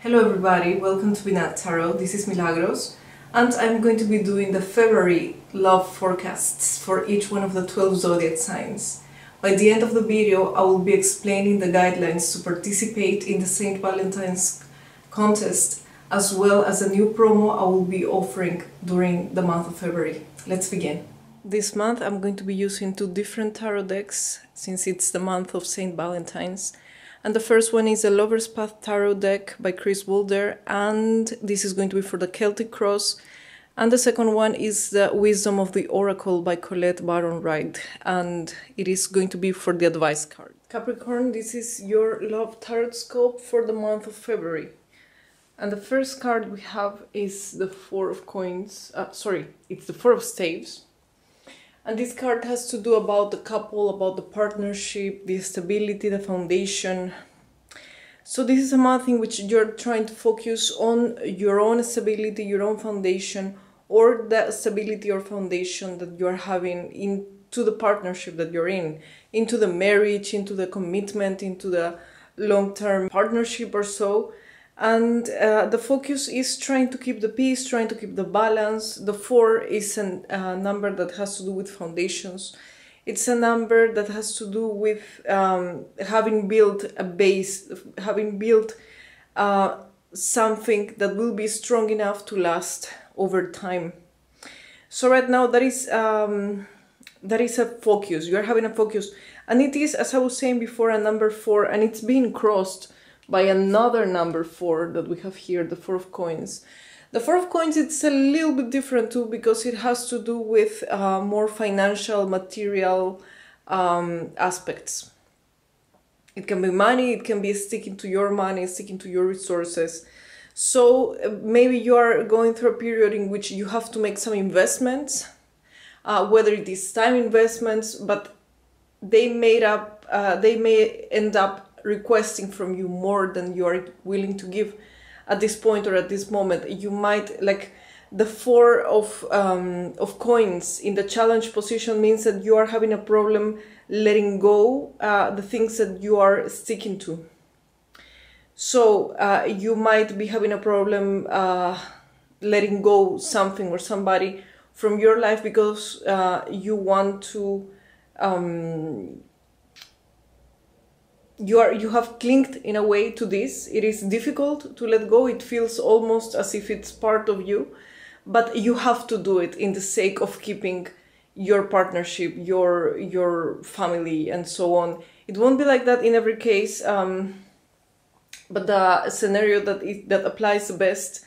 Hello everybody, welcome to Binah Tarot. This is Milagros and I'm going to be doing the February love forecasts for each one of the 12 zodiac signs. By the end of the video I will be explaining the guidelines to participate in the St. Valentine's contest, as well as a new promo I will be offering during the month of February. Let's begin. This month I'm going to be using two different tarot decks since it's the month of St. Valentine's. And the first one is a Lover's Path Tarot deck by Kris, Waldherr, and this is going to be for the Celtic Cross. And the second one is the Wisdom of the Oracle by Colette, Baron-Reid, and it is going to be for the advice card. Capricorn, this is your love tarot scope for the month of February. And the first card we have is the Four of Coins, it's the Four of Staves. And this card has to do about the couple, about the partnership, the stability, the foundation. So this is a month in which you're trying to focus on your own stability, your own foundation, or the stability or foundation that you're having into the partnership that you're in, into the marriage, into the commitment, into the long-term partnership or so. And the focus is trying to keep the peace, trying to keep the balance. The 4 is a number that has to do with foundations. It's a number that has to do with having built a base, having built something that will be strong enough to last over time. So right now that is a focus. You are having a focus, and it is, as I was saying before, a number 4, and it's being crossed by another number 4 that we have here, the Four of Coins. The Four of Coins, it's a little bit different too, because it has to do with more financial, material aspects. It can be money, it can be sticking to your money, sticking to your resources. So maybe you are going through a period in which you have to make some investments, whether it is time investments, but they may end up requesting from you more than you are willing to give at this point or at this moment. You might, like the Four of Coins in the challenge position, means that you are having a problem letting go the things that you are sticking to. So you might be having a problem letting go something or somebody from your life because you want to you have clinged in a way to this. It is difficult to let go. It feels almost as if it's part of you, but you have to do it in the sake of keeping your partnership, your family, and so on. It won't be like that in every case, but the scenario that applies the best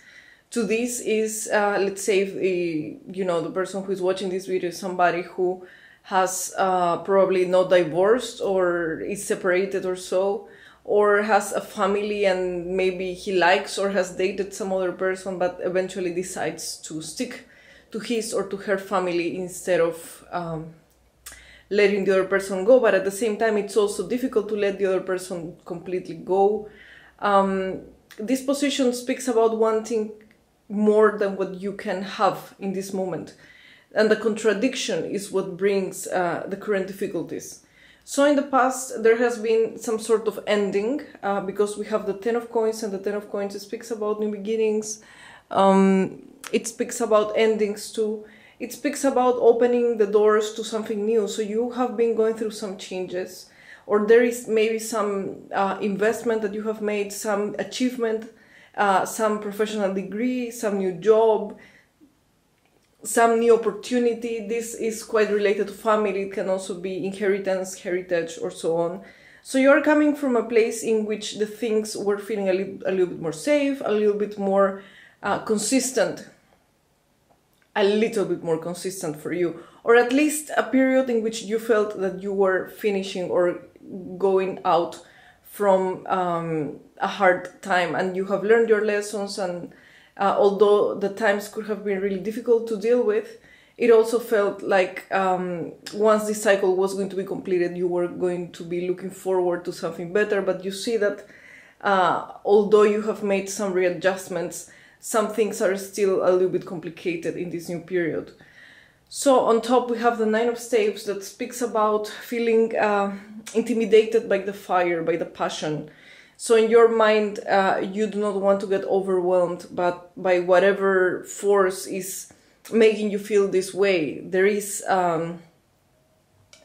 to this is, let's say, if the person who is watching this video is somebody who has probably not divorced or is separated or so, or has a family and maybe he likes or has dated some other person but eventually decides to stick to his or to her family instead of letting the other person go. But at the same time, it's also difficult to let the other person completely go. This position speaks about wanting more than what you can have in this moment. And the contradiction is what brings the current difficulties. So in the past, there has been some sort of ending, because we have the Ten of Coins, and the Ten of Coins speaks about new beginnings. It speaks about endings too. It speaks about opening the doors to something new. So you have been going through some changes, or there is maybe some investment that you have made, some achievement, some professional degree, some new job, some new opportunity. This is quite related to family. It can also be inheritance, heritage, or so on. So you're coming from a place in which the things were feeling a little bit more safe, a little bit more consistent, a little bit more consistent for you, or at least a period in which you felt that you were finishing or going out from a hard time, and you have learned your lessons, and although the times could have been really difficult to deal with, it also felt like once this cycle was going to be completed, you were going to be looking forward to something better. But you see that although you have made some readjustments, some things are still a little bit complicated in this new period. So on top we have the Nine of Staves that speaks about feeling intimidated by the fire, by the passion. So in your mind, you do not want to get overwhelmed but by whatever force is making you feel this way. There is,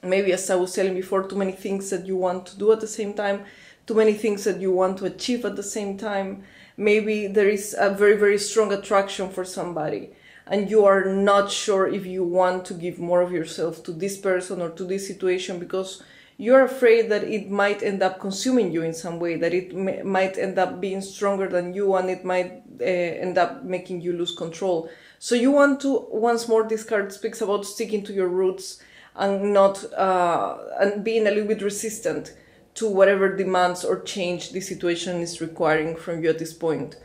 maybe as I was telling before, too many things that you want to do at the same time, too many things that you want to achieve at the same time. Maybe there is a very, very strong attraction for somebody, and you are not sure if you want to give more of yourself to this person or to this situation because you're afraid that it might end up consuming you in some way, that it might end up being stronger than you, and it might end up making you lose control. So you want to, once more, this card speaks about sticking to your roots and not and being a little bit resistant to whatever demands or change the situation is requiring from you at this point.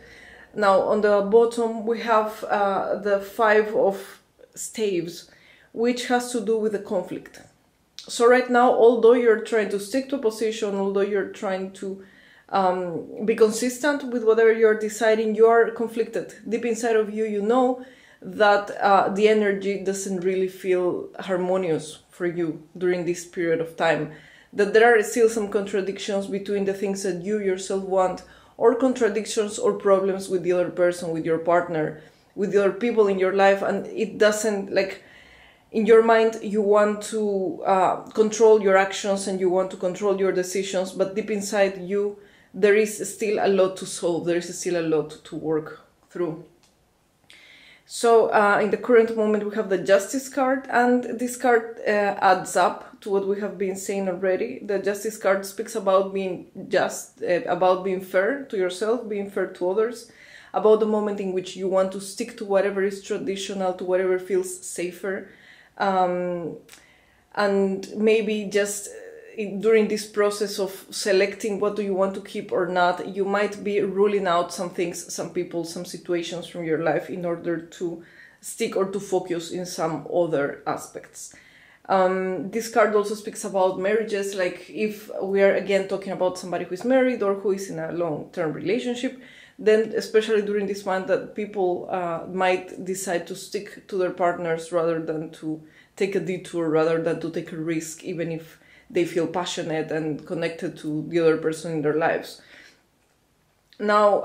Now on the bottom we have the 5 of staves, which has to do with the conflict. So right now, although you're trying to stick to a position, although you're trying to be consistent with whatever you're deciding, you are conflicted. Deep inside of you, you know that the energy doesn't really feel harmonious for you during this period of time. That there are still some contradictions between the things that you yourself want, or contradictions or problems with the other person, with your partner, with the other people in your life, and it doesn't, like, in your mind you want to control your actions and you want to control your decisions, but deep inside you there is still a lot to solve, there is still a lot to work through. So in the current moment we have the Justice card, and this card adds up to what we have been saying already. The Justice card speaks about being just, about being fair to yourself, being fair to others, about the moment in which you want to stick to whatever is traditional, to whatever feels safer, and maybe just during this process of selecting what do you want to keep or not, you might be ruling out some things, some people, some situations from your life in order to stick or to focus in some other aspects. This card also speaks about marriages, like if we are again talking about somebody who is married or who is in a long-term relationship, then especially during this month that people might decide to stick to their partners rather than to take a detour, rather than to take a risk, even if they feel passionate and connected to the other person in their lives. Now,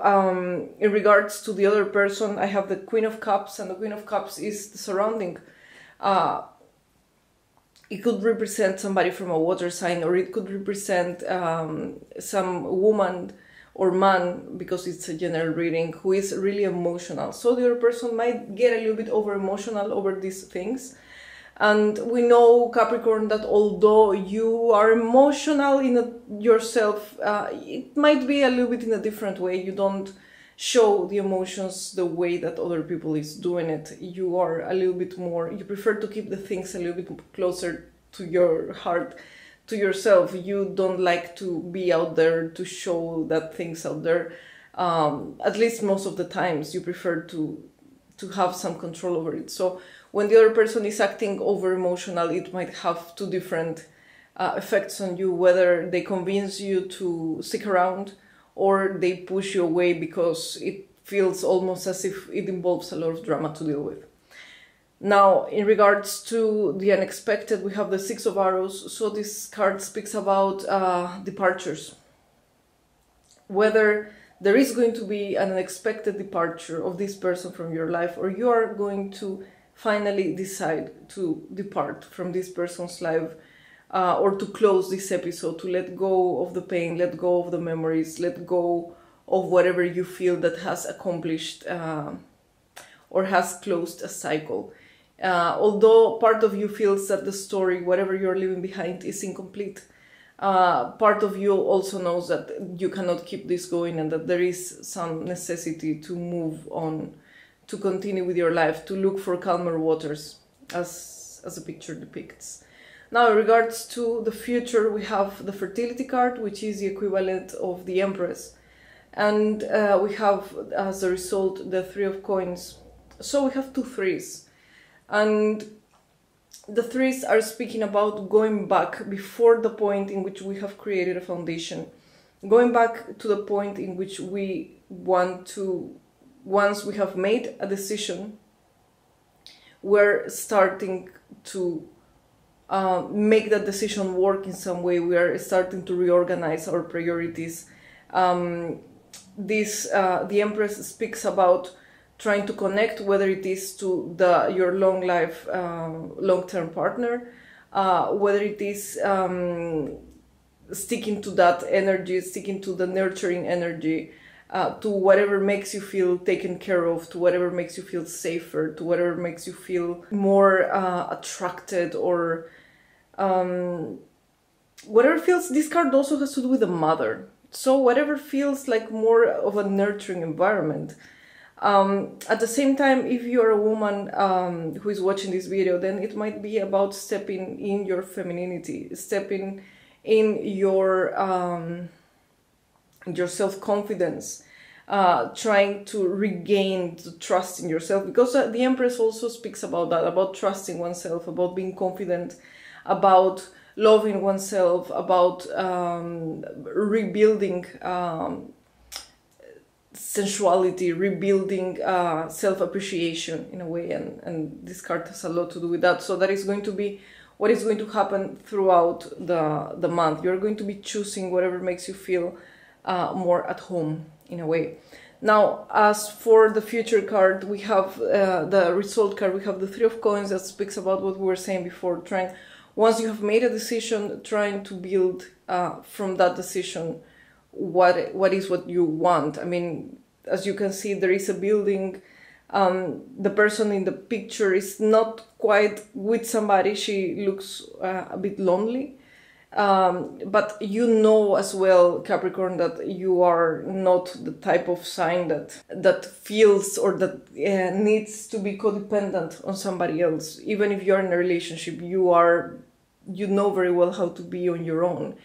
in regards to the other person, I have the Queen of Cups, and the Queen of Cups is the surrounding. It could represent somebody from a water sign, or it could represent some woman or man, because it's a general reading, who is really emotional. So the other person might get a little bit over emotional over these things. And we know, Capricorn, that although you are emotional in yourself, it might be a little bit in a different way. You don't show the emotions the way that other people is doing it. You are a little bit more, you prefer to keep the things a little bit closer to your heart, to yourself. You don't like to be out there, to show that things out there. At least most of the times you prefer to have some control over it. So when the other person is acting over emotional, it might have two different effects on you, whether they convince you to stick around or they push you away because it feels almost as if it involves a lot of drama to deal with. Now, in regards to the unexpected, we have the Six of Arrows. So this card speaks about departures. Whether there is going to be an unexpected departure of this person from your life, or you are going to finally decide to depart from this person's life, or to close this episode, to let go of the pain, let go of the memories, let go of whatever you feel that has accomplished or has closed a cycle. Although part of you feels that the story, whatever you're leaving behind, is incomplete, part of you also knows that you cannot keep this going and that there is some necessity to move on, to continue with your life, to look for calmer waters, as the picture depicts. Now, in regards to the future, we have the Fertility card, which is the equivalent of the Empress. And we have, as a result, the Three of Coins. So we have two threes. And the threes are speaking about going back before the point in which we have created a foundation. Going back to the point in which we want to, once we have made a decision, we're starting to make that decision work in some way. We are starting to reorganize our priorities. The Empress speaks about trying to connect, whether it is to your long-term partner, whether it is sticking to that energy, sticking to the nurturing energy, to whatever makes you feel taken care of, to whatever makes you feel safer, to whatever makes you feel more attracted, or whatever feels. This card also has to do with the mother. So whatever feels like more of a nurturing environment. At the same time, if you're a woman who is watching this video, then it might be about stepping in your femininity, stepping in your self-confidence, trying to regain the trust in yourself, because the Empress also speaks about that, about trusting oneself, about being confident, about loving oneself, about rebuilding sensuality, rebuilding self-appreciation in a way, and this card has a lot to do with that. So that is going to be what is going to happen throughout the month. You're going to be choosing whatever makes you feel more at home in a way. Now, as for the future card, we have the result card. We have the Three of Coins that speaks about what we were saying before, once you have made a decision, trying to build from that decision what is what you want. I mean, as you can see, there is a building. The person in the picture is not quite with somebody. She looks a bit lonely. But you know as well, Capricorn, that you are not the type of sign that feels or that needs to be codependent on somebody else. Even if you're in a relationship, you know very well how to be on your own.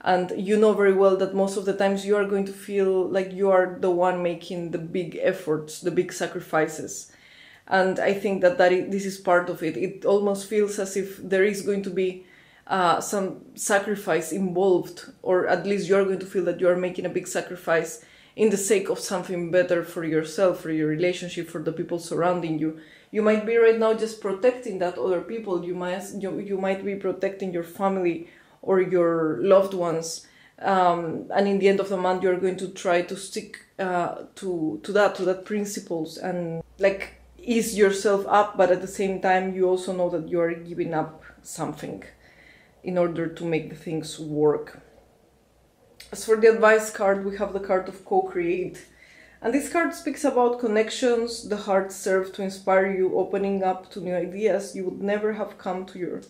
And you know very well that most of the times you are going to feel like you are the one making the big efforts, the big sacrifices. And I think that this is part of it. It almost feels as if there is going to be some sacrifice involved, or at least you're going to feel that you are making a big sacrifice in the sake of something better for yourself, for your relationship, for the people surrounding you. You might be right now just protecting that other people. You might be protecting your family or your loved ones, and in the end of the month you're going to try to stick to that principles and like ease yourself up, but at the same time you also know that you are giving up something in order to make the things work. As for the advice card, we have the card of co-create. And this card speaks about connections the heart serves to inspire you, opening up to new ideas you would never have come to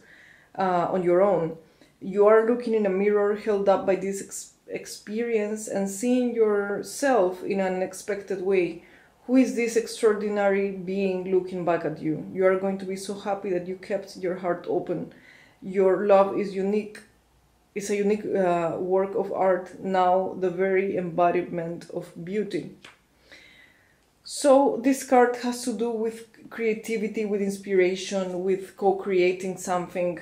on your own. You are looking in a mirror held up by this experience and seeing yourself in an unexpected way. Who is this extraordinary being looking back at you? You are going to be so happy that you kept your heart open. Your love is unique. It's a unique work of art, now the very embodiment of beauty. So this card has to do with creativity, with inspiration, with co-creating something.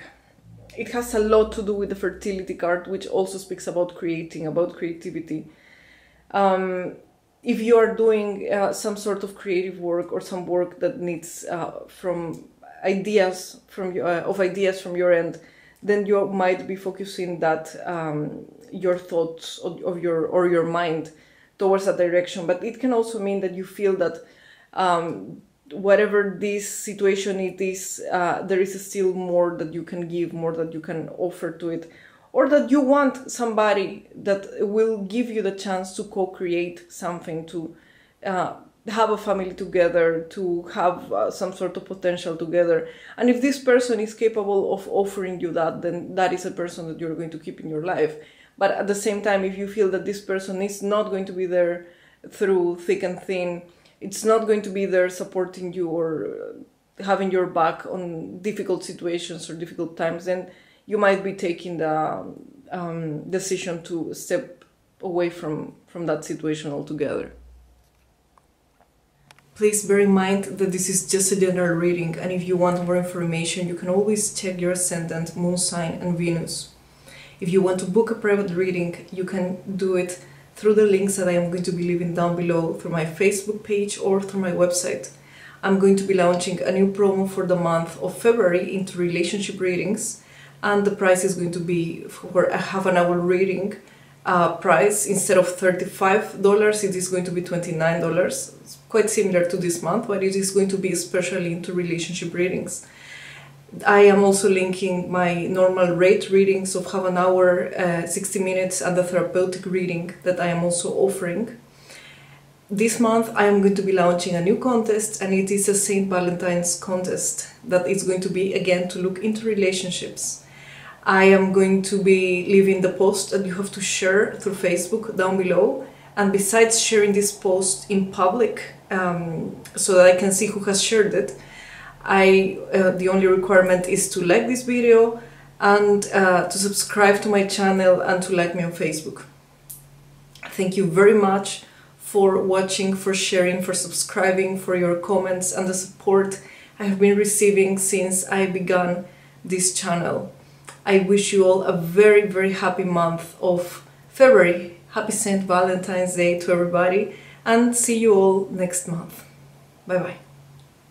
It has a lot to do with the fertility card, which also speaks about creating, about creativity. If you are doing some sort of creative work or some work that needs ideas from your end, then you might be focusing that your thoughts of your mind towards that direction. But it can also mean that you feel that whatever this situation it is, there is still more that you can give, more that you can offer to it, or that you want somebody that will give you the chance to co-create something, to have a family together, to have some sort of potential together. And if this person is capable of offering you that, then that is a person that you're going to keep in your life. But at the same time, if you feel that this person is not going to be there through thick and thin, it's not going to be there supporting you or having your back on difficult situations or difficult times, then you might be taking the decision to step away from that situation altogether. Please bear in mind that this is just a general reading, and if you want more information, you can always check your ascendant, moon sign, and Venus. If you want to book a private reading, you can do it through the links that I am going to be leaving down below, through my Facebook page or through my website. I'm going to be launching a new promo for the month of February into relationship readings, and the price is going to be for a half-an-hour reading price. Instead of $35, it is going to be $29. It's quite similar to this month, but it is going to be especially into relationship readings. I am also linking my normal rate readings of half an hour, 60 minutes, and the therapeutic reading that I am also offering. This month I am going to be launching a new contest, and it is a St. Valentine's contest that is going to be, again, to look into relationships. I am going to be leaving the post that you have to share through Facebook down below, and besides sharing this post in public so that I can see who has shared it, the only requirement is to like this video and to subscribe to my channel and to like me on Facebook. Thank you very much for watching, for sharing, for subscribing, for your comments and the support I have been receiving since I began this channel. I wish you all a very, very happy month of February. Happy St. Valentine's Day to everybody, and see you all next month. Bye bye.